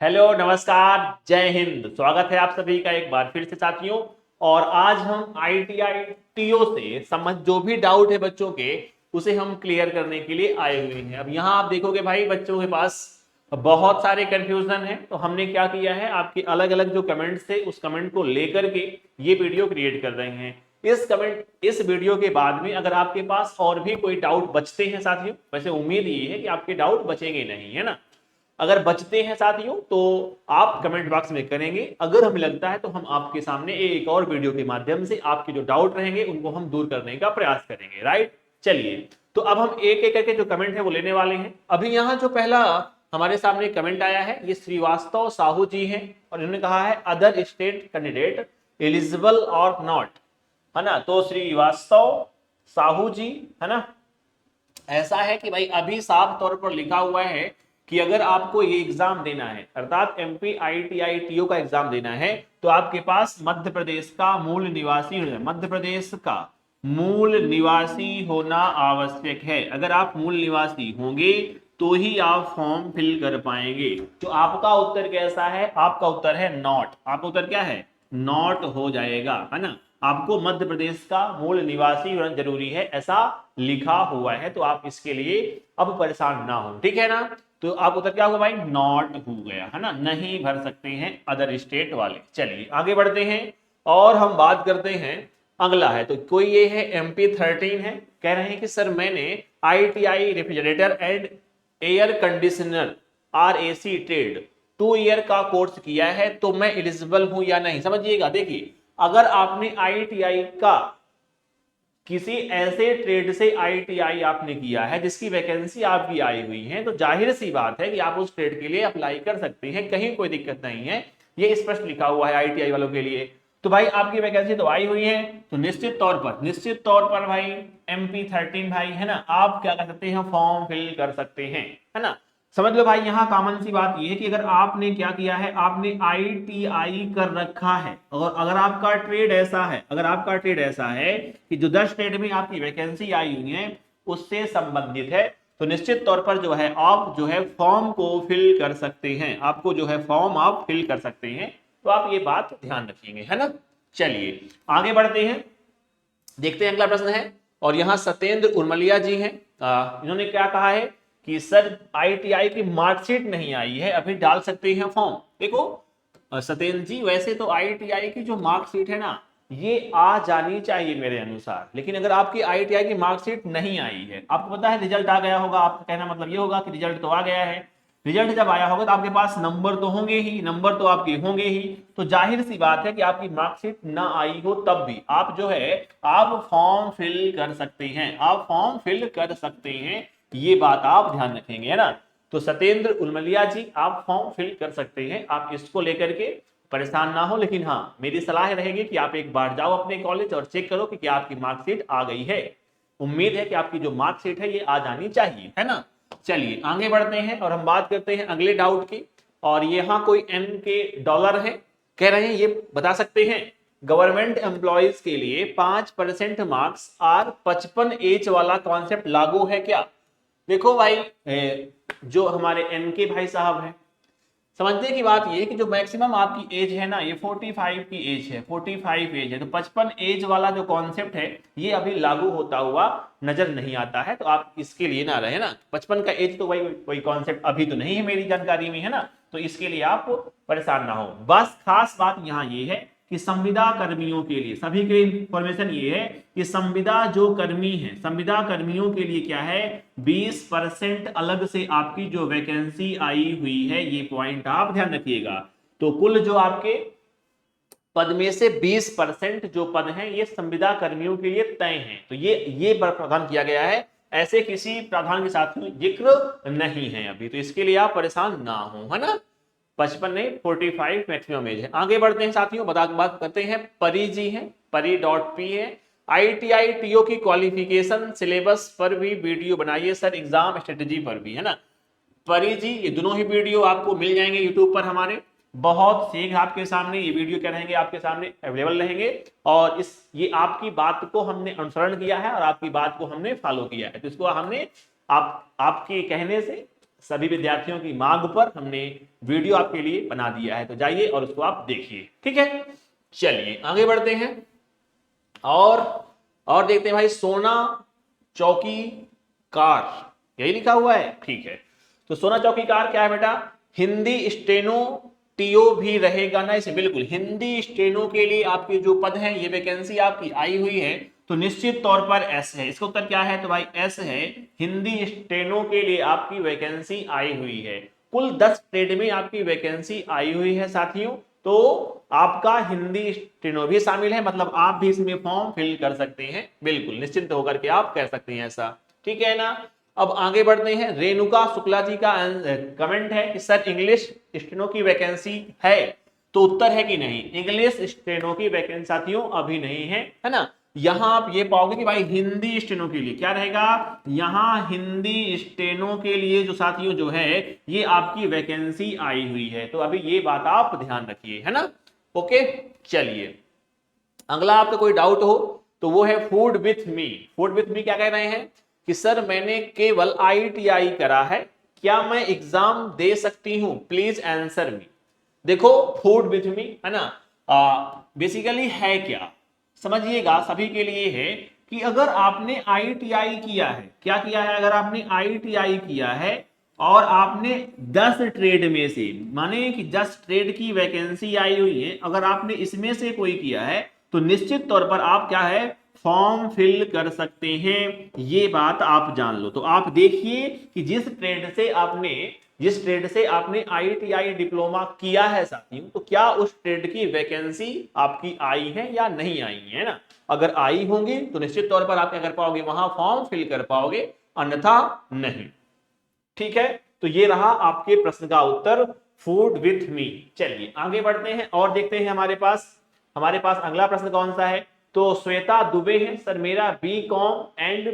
Hello नमस्कार जय हिंद। स्वागत है आप सभी का एक बार फिर से साथियों। और आज हम आईटीआई टीओ से संबंध जो भी डाउट है बच्चों के उसे हम क्लियर करने के लिए आए हुए हैं। अब यहाँ आप देखोगे भाई बच्चों के पास बहुत सारे कंफ्यूजन है, तो हमने क्या किया है आपके अलग अलग जो कमेंट्स थे उस कमेंट को लेकर के ये वीडियो क्रिएट कर रहे हैं। इस वीडियो के बाद में अगर आपके पास और भी कोई डाउट बचते हैं साथियों, वैसे उम्मीद ये है कि आपके डाउट बचेंगे नहीं, है ना। अगर बचते हैं साथियों तो आप कमेंट बॉक्स में करेंगे, अगर हमें लगता है तो हम आपके सामने एक और वीडियो के माध्यम से आपके जो डाउट रहेंगे उनको हम दूर करने का प्रयास करेंगे। राइट, चलिए तो अब हम एक एक करके जो कमेंट है वो लेने वाले हैं। अभी यहाँ जो पहला हमारे सामने कमेंट आया है ये श्रीवास्तव साहू जी हैं और इन्होंने कहा है अदर स्टेट कैंडिडेट एलिजिबल और नॉट, है ना। तो श्रीवास्तव साहू जी, है ना, ऐसा है कि भाई अभी साफ तौर पर लिखा हुआ है कि अगर आपको ये एग्जाम देना है अर्थात एमपी आईटीआई टीओ का एग्जाम देना है तो आपके पास मध्य प्रदेश का मूल निवासी मध्य प्रदेश का मूल निवासी होना आवश्यक है। अगर आप मूल निवासी होंगे तो ही आप फॉर्म फिल कर पाएंगे। तो आपका उत्तर कैसा है? आपका उत्तर है नॉट। आपका उत्तर क्या है? नॉट हो जाएगा, है ना। आपको मध्य प्रदेश का मूल निवासी होना जरूरी है ऐसा लिखा हुआ है, तो आप इसके लिए अब परेशान ना हो, ठीक है ना। तो आप उत्तर क्या होगा भाई? नॉट हो गया, है ना, नहीं भर सकते हैं अदर स्टेट वाले। चलिए आगे बढ़ते हैं और हम बात करते हैं। अगला है तो कोई ये है MP13 है, कह रहे हैं कि सर मैंने ITI refrigerator and air conditioner RAC trade 2 year का कोर्स किया है तो मैं एलिजिबल हूं या नहीं। समझिएगा, देखिए अगर आपने ITI का किसी ऐसे ट्रेड से ITI आपने किया है जिसकी वैकेंसी आपकी आई हुई है तो जाहिर सी बात है कि आप उस ट्रेड के लिए अप्लाई कर सकते हैं, कहीं कोई दिक्कत नहीं है। ये स्पष्ट लिखा हुआ है ITI वालों के लिए। तो भाई आपकी वैकेंसी तो आई हुई है तो निश्चित तौर पर भाई MP13 भाई, है ना, आप क्या कर सकते हैं? फॉर्म फिल कर सकते हैं, है ना। समझ लो भाई यहाँ कॉमन सी बात ये है कि अगर आपने क्या किया है, आपने ITI कर रखा है और अगर आपका ट्रेड ऐसा है, अगर आपका ट्रेड ऐसा है कि जो 10 ट्रेड में आपकी वैकेंसी आई हुई है उससे संबंधित है तो निश्चित तौर पर जो है आप जो है फॉर्म को फिल कर सकते हैं। आपको जो है फॉर्म आप फिल कर सकते हैं, तो आप ये बात ध्यान रखिएगा, है ना। चलिए आगे बढ़ते हैं, देखते हैं अगला प्रश्न है। और यहाँ सत्येंद्र उर्मलिया जी हैं, इन्होंने क्या कहा है कि सर ITI की मार्कशीट नहीं आई है, अभी डाल सकते हैं फॉर्म। देखो सत्येंद्र जी, वैसे तो ITI की जो मार्कशीट है ना ये आ जानी चाहिए मेरे अनुसार, लेकिन अगर आपकी ITI की मार्कशीट नहीं आई है, आपको पता है रिजल्ट आ गया होगा, आपका कहना मतलब ये होगा कि रिजल्ट तो आ गया है, रिजल्ट जब आया होगा तो आपके पास नंबर तो होंगे ही, नंबर तो आपके होंगे ही, तो जाहिर सी बात है कि आपकी मार्कशीट ना आई हो तब भी आप जो है आप फॉर्म फिल कर सकते हैं, आप फॉर्म फिल कर सकते हैं, ये बात आप ध्यान रखेंगे, है ना। तो सत्येंद्र उलमलिया जी आप फॉर्म फिल कर सकते हैं, आप इसको लेकर के परेशान ना हो, लेकिन हाँ मेरी सलाह रहेगी कि आप एक बार जाओ अपने कॉलेज और चेक करो कि क्या आपकी मार्कशीट आ गई है। उम्मीद है कि आपकी जो मार्कशीट है ये आ जानी चाहिए, है ना। चलिए आगे बढ़ते हैं और हम बात करते हैं अगले डाउट की। और यहाँ कोई N के डॉलर है, कह रहे हैं ये बता सकते हैं गवर्नमेंट एम्प्लॉयज के लिए 5% मार्क्स और 55 एज वाला कॉन्सेप्ट लागू है क्या? देखो भाई जो हमारे N के भाई साहब हैं, समझने की बात ये है कि जो मैक्सिमम आपकी एज है ना ये 45 की एज है, 45 एज है, तो 55 एज वाला जो कॉन्सेप्ट है ये अभी लागू होता हुआ नजर नहीं आता है, तो आप इसके लिए ना रहे ना। 55 का एज तो वही कोई कॉन्सेप्ट अभी तो नहीं है मेरी जानकारी में, है ना, तो इसके लिए आप परेशान ना हो। बस खास बात यहाँ ये है कि संविदा कर्मियों के लिए सभी के इंफॉर्मेशन ये है कि संविदा जो कर्मी है, संविदा कर्मियों के लिए क्या है, 20% अलग से आपकी जो वैकेंसी आई हुई है, ये पॉइंट आप ध्यान रखिएगा। तो कुल जो आपके पद में से 20% जो पद हैं ये संविदा कर्मियों के लिए तय हैं, तो ये प्रावधान किया गया है, ऐसे किसी प्रावधान के साथ में जिक्र नहीं है अभी, तो इसके लिए आप परेशान ना हो, है ना। 55 नहीं 45 मैक्सिमम एज है। आगे बढ़ते हैं साथियों, बात करते हैं परी जी हैं, परी.p है। ITI TO की क्वालिफिकेशन सिलेबस पर भी वीडियो बनाइए सर, एग्जाम स्ट्रेटेजी पर भी, है ना। परी जी ये दोनों ही वीडियो आपको मिल जाएंगे यूट्यूब पर हमारे, बहुत शीघ्र आपके सामने ये वीडियो क्या रहेंगे, आपके सामने अवेलेबल रहेंगे। और ये आपकी बात को हमने अनुसरण किया है और आपकी बात को हमने फॉलो किया है, तो इसको हमने आपके कहने से सभी विद्यार्थियों की मांग पर हमने वीडियो आपके लिए बना दिया है, तो जाइए और उसको आप देखिए। ठीक है, चलिए आगे बढ़ते हैं और देखते हैं भाई, सोना चौकी कार, यही लिखा हुआ है। ठीक है, तो सोना चौकी कार क्या है बेटा? हिंदी स्टेनो टीओ भी रहेगा ना इसे? बिल्कुल, हिंदी स्टेनो के लिए आपके जो पद हैं, ये वैकेंसी आपकी आई हुई है, तो निश्चित तौर पर एस है। इसका उत्तर क्या है? तो भाई एस है, हिंदी स्टेनो के लिए आपकी वैकेंसी आई हुई है। कुल 10 ट्रेड में आपकी वैकेंसी आई हुई है साथियों, तो आपका हिंदी स्टेनो भी शामिल है, मतलब आप भी इसमें फॉर्म फिल कर सकते हैं। बिल्कुल निश्चिंत होकर के आप कह सकते हैं ऐसा। ठीक है ना? अब आगे बढ़ते हैं। रेणुका शुक्ला जी का कमेंट है कि सर इंग्लिश स्टेनो की वैकेंसी है, तो उत्तर है कि नहीं? इंग्लिश स्टेनो की वैकेंसी साथियों अभी नहीं है, है ना? यहां आप ये पाओगे कि भाई हिंदी स्टेनो के लिए क्या रहेगा, यहां हिंदी स्टेनो के लिए जो साथियों जो है ये आपकी वैकेंसी आई हुई है, तो अभी ये बात आप ध्यान रखिए, है ना? ओके, चलिए अगला आपका कोई डाउट हो तो वो है food with me. Food with me क्या कह रहे हैं कि सर मैंने केवल ITI करा है, क्या मैं एग्जाम दे सकती हूं? Please answer me. देखो फूड विथ मी है ना, बेसिकली है क्या, समझिएगा सभी के लिए है कि अगर आपने ITI किया है, क्या किया है? अगर आपने ITI किया है और आपने 10 ट्रेड में से, माने कि 10 ट्रेड की वैकेंसी आई हुई है, अगर आपने इसमें से कोई किया है तो निश्चित तौर पर आप क्या है, फॉर्म फिल कर सकते हैं। ये बात आप जान लो। तो आप देखिए कि जिस ट्रेड से आपने ITI डिप्लोमा किया है साथियों, तो क्या उस ट्रेड की वैकेंसी आपकी आई है या नहीं आई है ना? अगर आई होंगी तो निश्चित तौर पर आप क्या कर पाओगे, वहां फॉर्म फिल कर पाओगे, अन्यथा नहीं। ठीक है, तो ये रहा आपके प्रश्न का उत्तर, फूड विथ मी। चलिए आगे बढ़ते हैं और देखते हैं हमारे पास अगला प्रश्न कौन सा है। तो श्वेता दुबे है, सर मेरा BCom एंड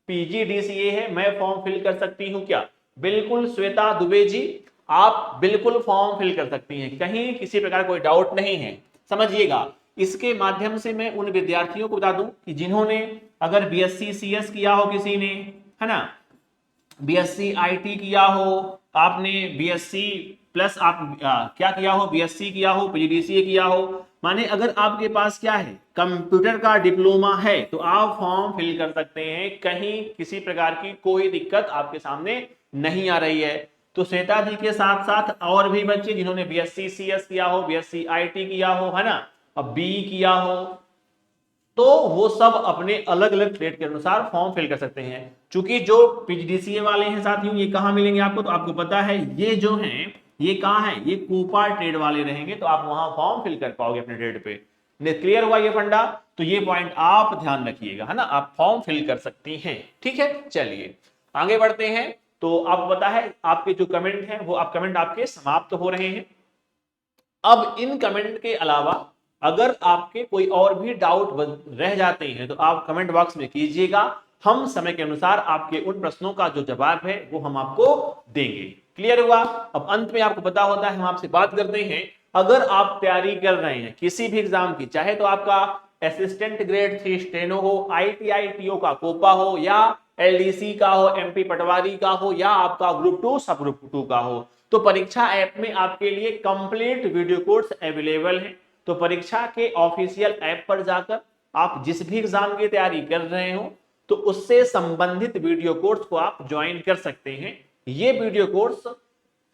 PGDCA है, मैं फॉर्म फिल कर सकती हूं क्या? बिल्कुल श्वेता दुबे जी, आप बिल्कुल फॉर्म फिल कर सकती हैं, कहीं किसी प्रकार कोई डाउट नहीं है। समझिएगा, इसके माध्यम से मैं उन विद्यार्थियों को बता दूं कि जिन्होंने अगर BSc CS किया हो किसी ने, है ना, BSc IT किया हो, आपने BSc प्लस आप क्या किया हो, BSc किया हो, PGDCA किया हो, माने अगर आपके पास क्या है, कंप्यूटर का डिप्लोमा है, तो आप फॉर्म फिल कर सकते हैं, कहीं किसी प्रकार की कोई दिक्कत आपके सामने नहीं आ रही है। तो श्वेता जी के साथ साथ और भी बच्चे जिन्होंने BSc CS किया हो, BSc IT किया हो, है ना, अब BE किया हो, तो वो सब अपने अलग अलग ट्रेड के अनुसार फॉर्म फिल कर सकते हैं। चूंकि जो PGDCA वाले हैं साथियों, ये कहां मिलेंगे आपको, तो आपको पता है ये जो हैं ये कहां है, ये कोपा ट्रेड वाले रहेंगे, तो आप वहां फॉर्म फिल कर पाओगे अपने ट्रेड पे। क्लियर हुआ ये फंडा? तो ये पॉइंट आप ध्यान रखिएगा, है ना, आप फॉर्म फिल कर सकती हैं। ठीक है, चलिए आगे बढ़ते हैं। तो आपको पता है आपके जो कमेंट है वो कमेंट आपके समाप्त हो रहे हैं। अब इन कमेंट के अलावा अगर आपके कोई और भी डाउट रह जाते हैं तो आप कमेंट बॉक्स में कीजिएगा, हम समय के अनुसार आपके उन प्रश्नों का जो जवाब है वो हम आपको देंगे। क्लियर हुआ? अब अंत में आपको पता होता है, हम आपसे बात करते हैं, अगर आप तैयारी कर रहे हैं किसी भी एग्जाम की, चाहे तो आपका असिस्टेंट ग्रेड 3 स्टेनो हो, ITI TO का कोपा हो, या LDC का हो, MP पटवारी का हो, या आपका ग्रुप 2 सब ग्रुप 2 का हो, तो परीक्षा ऐप में आपके लिए कंप्लीट वीडियो कोर्स अवेलेबल है। तो परीक्षा के ऑफिशियल ऐप पर जाकर आप जिस भी एग्जाम की तैयारी कर रहे हो तो उससे संबंधित वीडियो कोर्स को आप ज्वाइन कर सकते हैं। ये वीडियो कोर्स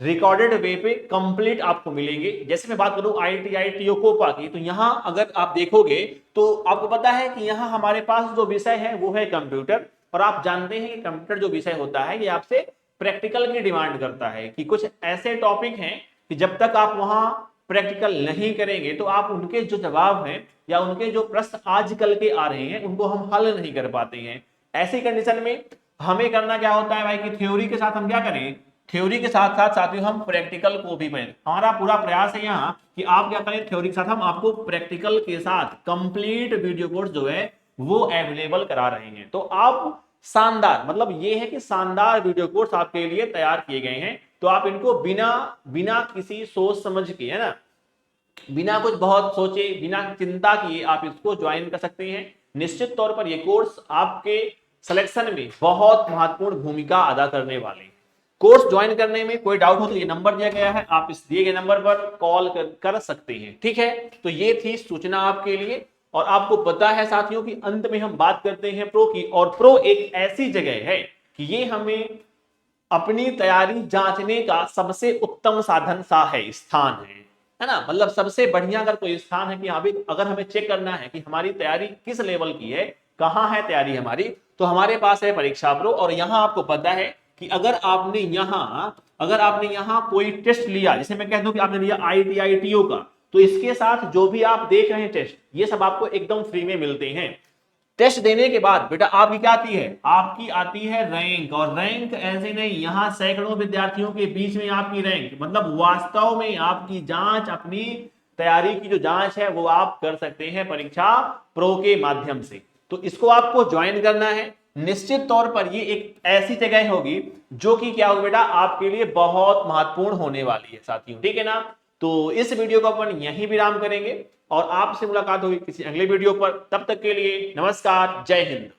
रिकॉर्डेड वे पे कंप्लीट आपको मिलेंगे। जैसे मैं बात करूं ITI TO कोपा की, तो यहां अगर आप देखोगे तो आपको पता है कि यहां हमारे पास जो विषय है वो है कंप्यूटर, और आप जानते हैं कि कंप्यूटर जो विषय होता है ये आपसे प्रैक्टिकल की डिमांड करता है, कि कुछ ऐसे टॉपिक हैं कि जब तक आप वहां प्रैक्टिकल नहीं करेंगे तो आप उनके जो जवाब हैं या उनके जो प्रश्न आजकल के आ रहे हैं उनको हम हल नहीं कर पाते हैं। ऐसी कंडीशन में हमें करना क्या होता है भाई, कि थ्योरी के साथ हम क्या करें, थ्योरी के साथ साथ साथियों हम प्रैक्टिकल को भी पढ़ें। हमारा पूरा प्रयास है यहाँ कि आप क्या करें, थ्योरी के साथ हम आपको प्रैक्टिकल के साथ कंप्लीट वीडियो कोर्स जो है वो अवेलेबल करा रहे हैं। तो आप शानदार, मतलब ये है कि शानदार वीडियो कोर्स आपके लिए तैयार किए गए हैं, तो आप इनको बिना किसी सोच समझ के, है ना, बिना कुछ बहुत सोचे, बिना चिंता किए आप इसको ज्वाइन कर सकते हैं। निश्चित तौर पर ये कोर्स आपके सिलेक्शन में बहुत महत्वपूर्ण भूमिका अदा करने वाले हैं। कोर्स ज्वाइन करने में कोई डाउट हो तो ये नंबर दिया गया है, आप इस दिए गए नंबर पर कॉल कर सकते हैं। ठीक है, तो ये थी सूचना आपके लिए। और आपको पता है साथियों कि अंत में हम बात करते हैं प्रो की, और प्रो एक ऐसी जगह है कि ये हमें अपनी तैयारी जांचने का सबसे उत्तम साधन सा है, स्थान है ना। मतलब सबसे बढ़िया अगर कोई स्थान है कि हाँ भाई अगर हमें चेक करना है कि हमारी तैयारी किस लेवल की है, कहाँ है तैयारी हमारी, तो हमारे पास है परीक्षा प्रो। और यहाँ आपको पता है कि अगर आपने यहाँ कोई टेस्ट लिया, जैसे मैं कह दूं कि आपने लिया ITI TO का, तो इसके साथ जो भी आप देख रहे हैं टेस्ट, ये सब आपको एकदम फ्री में मिलते हैं। टेस्ट देने के बाद बेटा आपकी क्या आती है, आपकी आती है रैंक। और रैंक ऐसे नहीं, यहां सैकड़ों विद्यार्थियों के बीच में आपकी रैंक, मतलब वास्तव में आपकी जांच, अपनी तैयारी की जो जांच है वो आप कर सकते हैं परीक्षा प्रो के माध्यम से। तो इसको आपको ज्वाइन करना है। निश्चित तौर पर ये एक ऐसी जगह होगी जो कि क्या होगा बेटा, आपके लिए बहुत महत्वपूर्ण होने वाली है साथियों। ठीक है ना। तो इस वीडियो को अपन यहीं विराम करेंगे और आपसे मुलाकात होगी किसी अगले वीडियो पर। तब तक के लिए नमस्कार, जय हिंद।